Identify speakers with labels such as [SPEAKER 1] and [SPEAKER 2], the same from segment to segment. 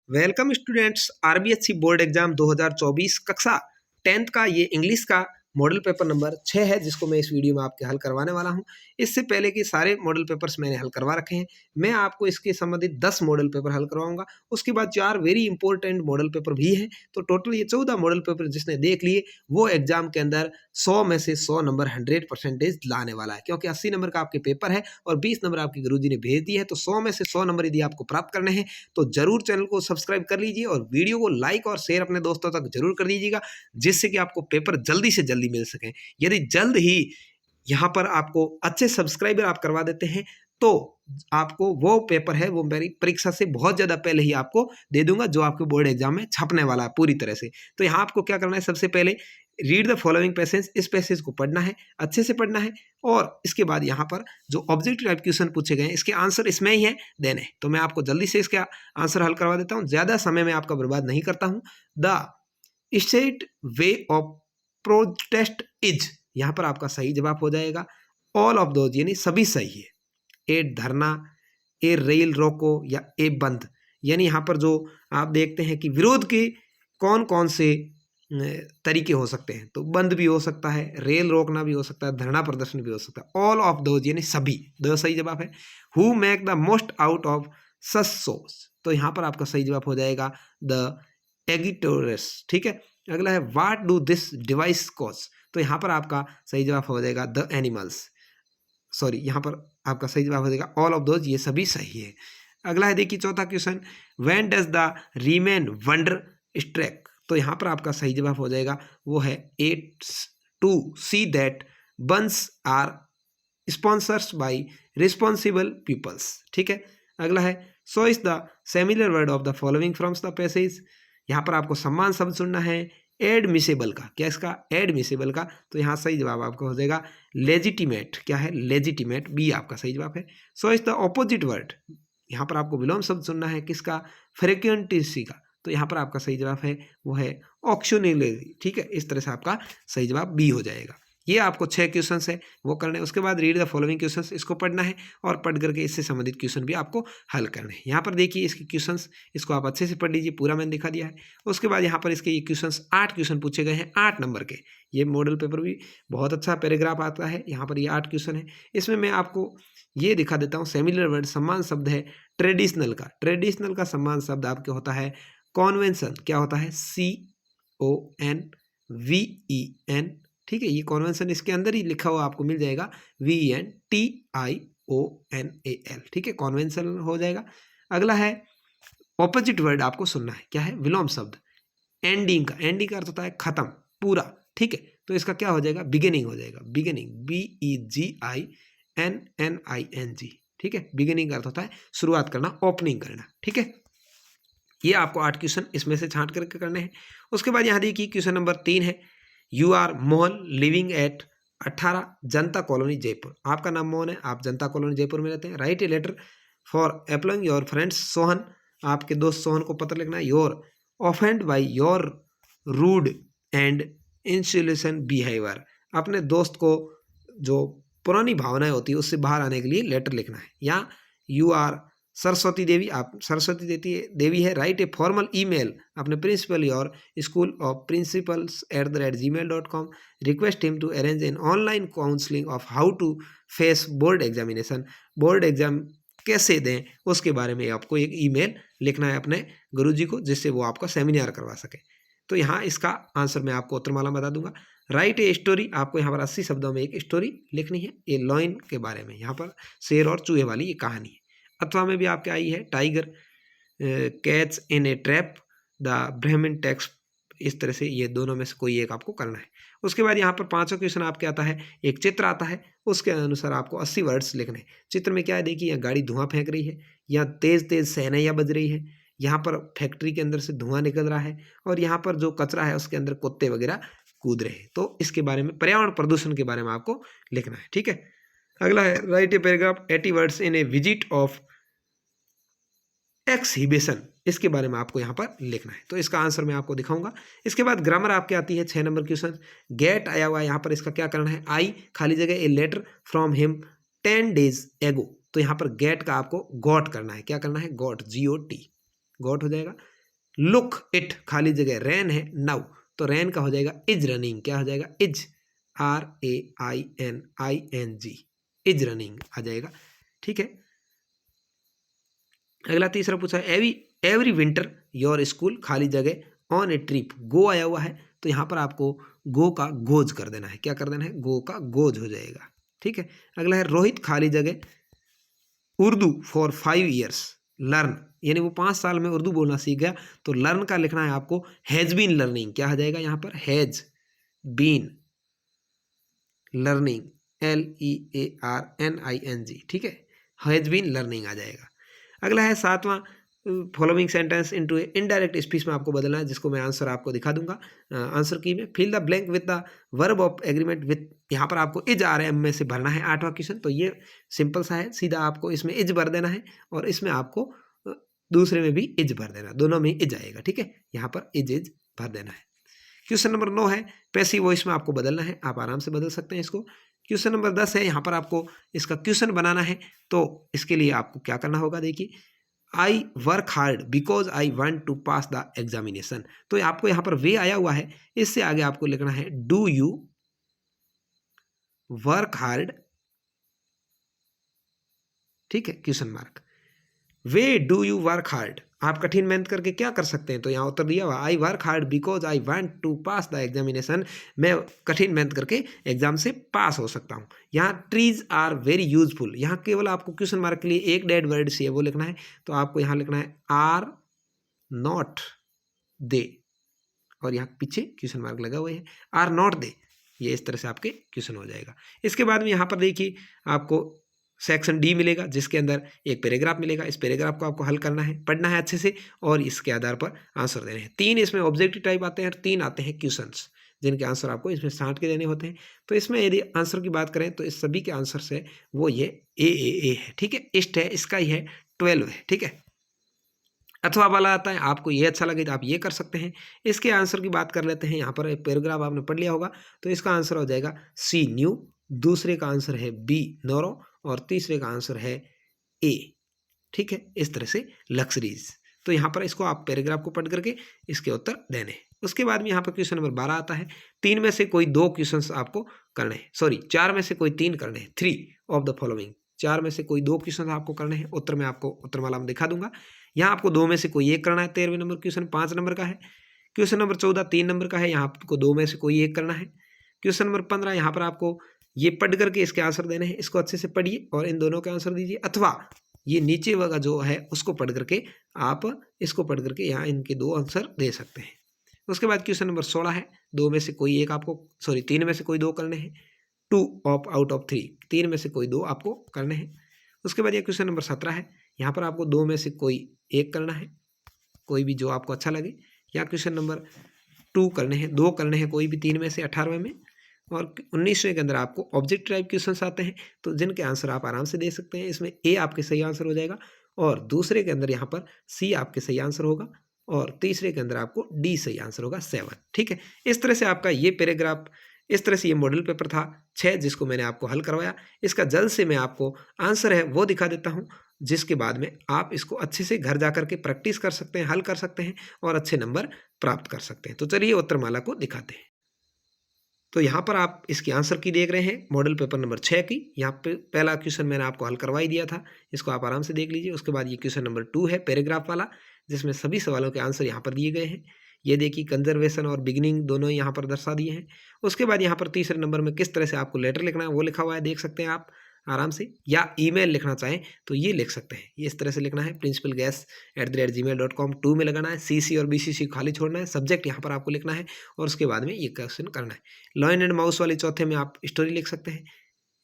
[SPEAKER 1] Welcome students. RBSC board exam 2024 कक्षा 10th का ये इंग्लिश का मॉडल पेपर नंबर 6 है, जिसको मैं इस वीडियो में आपके हल करवाने वाला हूं। इससे पहले के सारे मॉडल पेपर्स मैंने हल करवा रखे हैं। मैं आपको इसके संबंधित 10 मॉडल पेपर हल करवाऊंगा। उसके बाद 4 वेरी इंपॉर्टेंट मॉडल पेपर भी हैं। तो टोटल ये 14 मॉडल पेपर जिसने देख लिए वो एग्जाम के अंदर 100 में से 100 नंबर 100% लाने वाला है, क्योंकि 80 नंबर का आपके पेपर है और 20 नंबर आपके गुरुजी ने भेज दिए है। तो 100 में से 100 नंबर यदि आपको प्राप्त करने हैं तो जरूर चैनल को सब्सक्राइब कर लीजिए और वीडियो को लाइक और शेयर अपने दोस्तों तक जरूर कर दीजिएगा, जिससे कि आपको पेपर जल्दी से जल्दी मिल सके। यदि जल्द ही यहाँ पर आपको अच्छे सब्सक्राइबर आप करवा देते हैं तो आपको वो पेपर है वो मेरी परीक्षा से बहुत ज़्यादा पहले ही आपको दे दूंगा, जो आपके बोर्ड एग्जाम में छपने वाला है पूरी तरह से। तो यहाँ आपको क्या करना है, सबसे पहले रीड द फॉलोइंग पैसेज, इस पैसेज को पढ़ना है, अच्छे से पढ़ना है। और इसके बाद यहाँ पर जो ऑब्जेक्टिव टाइप क्वेश्चन पूछे गए हैं इसके आंसर इसमें ही है देने। तो मैं आपको जल्दी से इसका आंसर हल करवा देता हूँ, ज़्यादा समय में आपका बर्बाद नहीं करता हूँ। The state way of protest is, यहाँ पर आपका सही जवाब हो जाएगा ऑल ऑफ दोज, यानी सभी सही है। ए धरना, ए रेल रोको या ए बंद, यानी यहाँ पर जो आप देखते हैं कि विरोध के कौन कौन से तरीके हो सकते हैं, तो बंद भी हो सकता है, रेल रोकना भी हो सकता है, धरना प्रदर्शन भी हो सकता है। ऑल ऑफ दोज यानी सभी, दो सही जवाब है। Who make the most out of such source, तो यहाँ पर आपका सही जवाब हो जाएगा द एगिटोरस। ठीक है, अगला है what do this device cause, तो यहाँ पर आपका सही जवाब हो जाएगा द एनिमल्स। सॉरी, यहाँ पर आपका सही जवाब हो जाएगा ऑल ऑफ दोज, ये सभी सही है। अगला है देखिए चौथा question, when does the Riemann wonder strike, तो यहाँ पर आपका सही जवाब हो जाएगा वो है at to see that buns are sponsors by responsible peoples. ठीक है, अगला है so is the similar word of the following from the passage, यहाँ पर आपको सम्मान शब्द सुनना है एडमिसेबल का, क्या इसका एडमिसेबल का, तो यहाँ सही जवाब आपका हो जाएगा लेजिटिमेट। क्या है, लेजिटिमेट, बी आपका सही जवाब है। So is the opposite word, यहाँ पर आपको विलोम शब्द सुनना है किसका, फ्रीक्वेंसी का, तो यहाँ पर आपका सही जवाब है वो है ऑक्शनलिटी। ठीक है, इस तरह से आपका सही जवाब बी हो जाएगा। ये आपको 6 क्वेश्चन है वो करने हैं। उसके बाद रीड द फॉलोइंग क्वेश्चंस, इसको पढ़ना है और पढ़ करके इससे संबंधित क्वेश्चन भी आपको हल करने हैं। यहाँ पर देखिए इसके क्वेश्चंस, इसको आप अच्छे से पढ़ लीजिए, पूरा मैंने दिखा दिया है। उसके बाद यहाँ पर इसके ये क्वेश्चंस 8 क्वेश्चन पूछे गए हैं, 8 नंबर के। ये मॉडल पेपर भी बहुत अच्छा पैराग्राफ आता है, यहाँ पर ये 8 क्वेश्चन है। इसमें मैं आपको ये दिखा देता हूँ सिमिलर वर्ड, सम्मान शब्द है ट्रेडिशनल का, ट्रेडिशनल का सम्मान शब्द आपके होता है कॉन्वेंशन, क्या होता है CONVEN। ठीक है, ये कॉन्वेंशन इसके अंदर ही लिखा हुआ आपको मिल जाएगा VENTIONAL। ठीक है, कॉन्वेंशन हो जाएगा। अगला है ऑपोजिट वर्ड आपको सुनना है, क्या है, विलोम शब्द एंडिंग का, एंडिंग का अर्थ होता है खत्म, पूरा। ठीक है, तो इसका क्या हो जाएगा, बिगिनिंग हो जाएगा, बिगिनिंग, BEGINNING। ठीक है, बिगिनिंग का अर्थ होता है शुरुआत करना, ओपनिंग करना। ठीक है, ये आपको 8 क्वेश्चन इसमें से छांट करके करने हैं। उसके बाद यहाँ देखिए क्वेश्चन नंबर 3 है, you are Mohan living at 18 Janata colony Jaipur, आपका नाम मोहन है, आप जनता कॉलोनी जयपुर में रहते हैं। Write a letter for applying your friends Sohan, आपके दोस्त सोहन को पत्र लिखना है। Your offend by your rude and insulation behaviour, अपने दोस्त को जो पुरानी भावनाएं होती है उससे बाहर आने के लिए लेटर लिखना है। या यू आर सरस्वती देवी, आप सरस्वती देवी है, राइट ए फॉर्मल ईमेल अपने प्रिंसिपल और school of principals @gmail.com, request him to arrange an online counselling of how to face board examination, board exam कैसे दें उसके बारे में आपको एक ईमेल लिखना है अपने गुरुजी को, जिससे वो आपका सेमिनार करवा सके। तो यहाँ इसका आंसर मैं आपको उत्तरमाला बता दूंगा। राइट ए स्टोरी, आपको यहाँ पर 80 शब्दों में एक स्टोरी लिखनी है ए लॉइन के बारे में, यहाँ पर शेर और चूहे वाली ये कहानी है। अथवा में भी आपके आई है tiger catch in A trap, the ब्राह्मण टेक्स्ट, इस तरह से ये दोनों में से कोई एक आपको करना है। उसके बाद यहाँ पर 5वां क्वेश्चन आपके आता है, एक चित्र आता है, उसके अनुसार आपको 80 वर्ड्स लिखने हैं। चित्र में क्या है, देखिए यहाँ गाड़ी धुआं फेंक रही है, यहाँ तेज तेज शहनाइयाँ बज रही है, यहाँ पर फैक्ट्री के अंदर से धुआं निकल रहा है, और यहाँ पर जो कचरा है उसके अंदर कुत्ते वगैरह कूद रहे हैं। तो इसके बारे में, पर्यावरण प्रदूषण के बारे में आपको लिखना है। ठीक है, अगला है write a paragraph 80 words in A visit of exhibition, इसके बारे में आपको यहाँ पर लिखना है। तो इसका आंसर मैं आपको दिखाऊंगा। इसके बाद ग्रामर आपके आती है 6 नंबर क्वेश्चन, गेट आया हुआ है, यहाँ पर इसका क्या करना है, आई खाली जगह a letter from him 10 days एगो, तो यहाँ पर गेट का आपको गॉट करना है, क्या करना है, गॉट, GOT, गॉट हो जाएगा। लुक इट खाली जगह रैन है नाउ, तो रैन का हो जाएगा इज रनिंग, क्या हो जाएगा इज, RAINING, इज रनिंग आ जाएगा। ठीक है, अगला तीसरा पूछा एवरी विंटर योर स्कूल खाली जगह ऑन ए ट्रिप, गो आया हुआ है तो यहाँ पर आपको गो का गोज कर देना है, क्या कर देना है, गो का गोज हो जाएगा। ठीक है, अगला है रोहित खाली जगह उर्दू फॉर 5 ईयर्स लर्न, यानी वो 5 साल में उर्दू बोलना सीख गया, तो लर्न का लिखना है आपको हैज बीन लर्निंग, क्या आ जाएगा यहाँ पर, हैज बीन लर्निंग, LEARNING। ठीक है, हैज बीन लर्निंग आ जाएगा। अगला है 7वां following sentence into indirect speech में आपको बदलना है, जिसको मैं आंसर आपको दिखा दूंगा आंसर की में। Fill the blank with the verb of agreement with, यहाँ पर आपको इज RM में से भरना है 8वां क्वेश्चन, तो ये सिंपल सा है, सीधा आपको इसमें इज भर देना है और इसमें आपको दूसरे में भी इज भर देना, दोनों में इज आएगा। ठीक है, यहाँ पर इज भर देना है। क्वेश्चन नंबर 9 है पैसिव वॉइस में आपको बदलना है, आप आराम से बदल सकते हैं इसको। क्वेश्चन नंबर 10 है, यहाँ पर आपको इसका क्वेश्चन बनाना है, तो इसके लिए आपको क्या करना होगा, देखिए I work hard because I want to pass the examination, तो आपको यहाँ पर वे आया हुआ है, इससे आगे आपको लिखना है डू यू वर्क हार्ड, ठीक है, question mark, way do you work hard, आप कठिन मेहनत करके क्या कर सकते हैं, तो यहाँ उत्तर दिया हुआ I work hard because I want to pass the examination, मैं कठिन मेहनत करके एग्जाम से पास हो सकता हूँ। यहाँ ट्रीज आर वेरी यूजफुल, यहाँ केवल आपको क्वेश्चन मार्क के लिए एक डेड वर्ड से वो लिखना है, तो आपको यहाँ लिखना है आर नॉट दे, और यहाँ पीछे क्वेश्चन मार्क लगा हुआ है आर नॉट दे, ये इस तरह से आपके क्वेश्चन हो जाएगा। इसके बाद में यहाँ पर देखिए आपको सेक्शन डी मिलेगा, जिसके अंदर एक पैराग्राफ मिलेगा, इस पैराग्राफ को आपको हल करना है, पढ़ना है अच्छे से और इसके आधार पर आंसर देने हैं। 3 इसमें ऑब्जेक्टिव टाइप आते हैं और 3 आते हैं क्वेश्चंस, जिनके आंसर आपको इसमें छांट के देने होते हैं। तो इसमें यदि आंसर की बात करें तो इस सभी के आंसर से वो ये ए है। ठीक है, इष्ट है, इसका ही है 12 है। ठीक है, अथवा वाला आता है, आपको ये अच्छा लगे तो आप ये कर सकते हैं। इसके आंसर की बात कर लेते हैं, यहाँ पर एक पैराग्राफ आपने पढ़ लिया होगा, तो इसका आंसर हो जाएगा सी न्यू, दूसरे का आंसर है बी नोरो और तीसरे का आंसर है ए। ठीक है, इस तरह से लक्सरीज, तो यहाँ पर इसको आप पैराग्राफ को पढ़ करके इसके उत्तर देने। उसके बाद में यहाँ पर क्वेश्चन नंबर 12 आता है, 3 में से कोई 2 क्वेश्चन आपको करने हैं, सॉरी 4 में से कोई 3 करने हैं, 3 ऑफ द फॉलोइंग, 4 में से कोई 2 क्वेश्चन आपको करने हैं। उत्तर में आपको उत्तरमाला में दिखा दूंगा, यहाँ आपको 2 में से कोई एक करना है, 13वें नंबर क्वेश्चन 5 नंबर का है। क्वेश्चन नंबर 14 3 नंबर का है, यहाँ आपको 2 में से कोई एक करना है। क्वेश्चन नंबर 15 यहाँ पर आपको ये पढ़ करके इसके आंसर देने हैं, इसको अच्छे से पढ़िए और इन दोनों के आंसर दीजिए, अथवा ये नीचे वाला जो है उसको पढ़ करके आप इसको पढ़ करके यहाँ इनके 2 आंसर दे सकते हैं। उसके बाद क्वेश्चन नंबर 16 है, 2 में से कोई एक आपको, सॉरी 3 में से कोई 2 करने हैं, 2 आउट ऑफ 3, 3 में से कोई 2 आपको करने हैं। उसके बाद ये क्वेश्चन नंबर 17 है, यहाँ पर आपको 2 में से कोई एक करना है, कोई भी जो आपको अच्छा लगे, या क्वेश्चन नंबर 2 करने हैं, 2 करने हैं कोई भी 3 में से 18वें में। और 19वें के अंदर आपको ऑब्जेक्ट टाइप क्वेश्चंस आते हैं, तो जिनके आंसर आप आराम से दे सकते हैं। इसमें ए आपके सही आंसर हो जाएगा और दूसरे के अंदर यहाँ पर सी आपके सही आंसर होगा और तीसरे के अंदर आपको डी सही आंसर होगा 7। ठीक है, इस तरह से आपका ये पैराग्राफ, इस तरह से ये मॉडल पेपर था 6, जिसको मैंने आपको हल करवाया। इसका जल्द से मैं आपको आंसर है वो दिखा देता हूँ, जिसके बाद में आप इसको अच्छे से घर जा करके प्रैक्टिस कर सकते हैं, हल कर सकते हैं और अच्छे नंबर प्राप्त कर सकते हैं। तो चलिए उत्तरमाला को दिखाते हैं। तो यहाँ पर आप इसकी आंसर की देख रहे हैं मॉडल पेपर नंबर 6 की। यहाँ पे पहला क्वेश्चन मैंने आपको हल करवा ही दिया था, इसको आप आराम से देख लीजिए। उसके बाद ये क्वेश्चन नंबर 2 है पैराग्राफ वाला, जिसमें सभी सवालों के आंसर यहाँ पर दिए गए हैं। ये देखिए कंजर्वेशन और बिगिनिंग दोनों यहाँ पर दर्शा दिए हैं। उसके बाद यहाँ पर तीसरे नंबर में किस तरह से आपको लेटर लिखना है वो लिखा हुआ है, देख सकते हैं आप आराम से, या ईमेल लिखना चाहें तो ये लिख सकते हैं। ये इस तरह से लिखना है principalguest@gmail.com, 2 में लगाना है, CC और BCC खाली छोड़ना है, सब्जेक्ट यहाँ पर आपको लिखना है और उसके बाद में ये क्वेश्चन करना है। लॉयन एंड माउस वाले चौथे में आप स्टोरी लिख सकते हैं,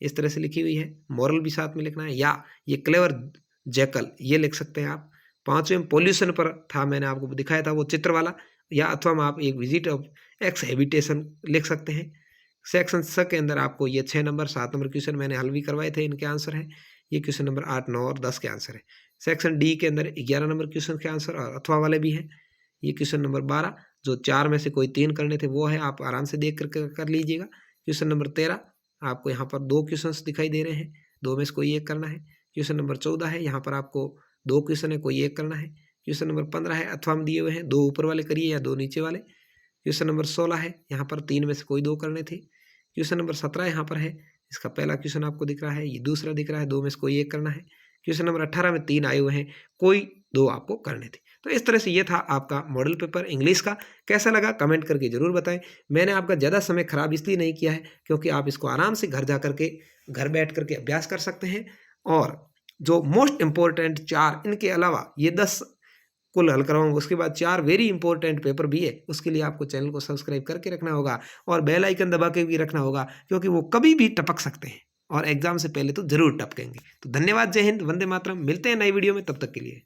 [SPEAKER 1] इस तरह से लिखी हुई है। मॉरल भी साथ में लिखना है, या ये क्लेवर जैकल ये लिख सकते हैं आप। 5वें में पॉल्यूशन पर था, मैंने आपको दिखाया था वो चित्र वाला, या अथवा आप एक विजिट ऑफ एक्स हैबिटेशन लिख सकते हैं। सेक्शन स के अंदर आपको ये 6 नंबर 7 नंबर क्वेश्चन मैंने हल भी करवाए थे, इनके आंसर हैं। ये क्वेश्चन नंबर 8 9 और 10 के आंसर है। सेक्शन डी के अंदर 11 नंबर क्वेश्चन के आंसर और अथवा वाले भी हैं। ये क्वेश्चन नंबर 12 जो 4 में से कोई 3 करने थे वो है, आप आराम से देख कर लीजिएगा। क्वेश्चन नंबर 13 आपको यहाँ पर 2 क्वेश्चन दिखाई दे रहे हैं, 2 में से कोई एक करना है। क्वेश्चन नंबर 14 है, यहाँ पर आपको 2 क्वेश्चन है, कोई एक करना है। क्वेश्चन नंबर 15 है, अथवा हम दिए हुए हैं 2 ऊपर वाले करिए या 2 नीचे वाले। क्वेश्चन नंबर 16 है, यहाँ पर 3 में से कोई 2 करने थे। क्वेश्चन नंबर 17 यहाँ पर है, इसका पहला क्वेश्चन आपको दिख रहा है, ये दूसरा दिख रहा है, 2 में से कोई 1 करना है। क्वेश्चन नंबर 18 में 3 आए हुए हैं, कोई 2 आपको करने थे। तो इस तरह से ये था आपका मॉडल पेपर इंग्लिश का। कैसा लगा कमेंट करके ज़रूर बताएं। मैंने आपका ज़्यादा समय खराब इसलिए नहीं किया है क्योंकि आप इसको आराम से घर जा करके, घर बैठ करके अभ्यास कर सकते हैं। और जो मोस्ट इम्पोर्टेंट 4, इनके अलावा ये 10 कुल हल करवाऊंगा, उसके बाद 4 वेरी इंपॉर्टेंट पेपर भी है। उसके लिए आपको चैनल को सब्सक्राइब करके रखना होगा और बेल आइकन दबा के भी रखना होगा, क्योंकि वो कभी भी टपक सकते हैं और एग्जाम से पहले तो जरूर टपकेंगे। तो धन्यवाद, जय हिंद, वंदे मातरम। मिलते हैं नई वीडियो में, तब तक के लिए।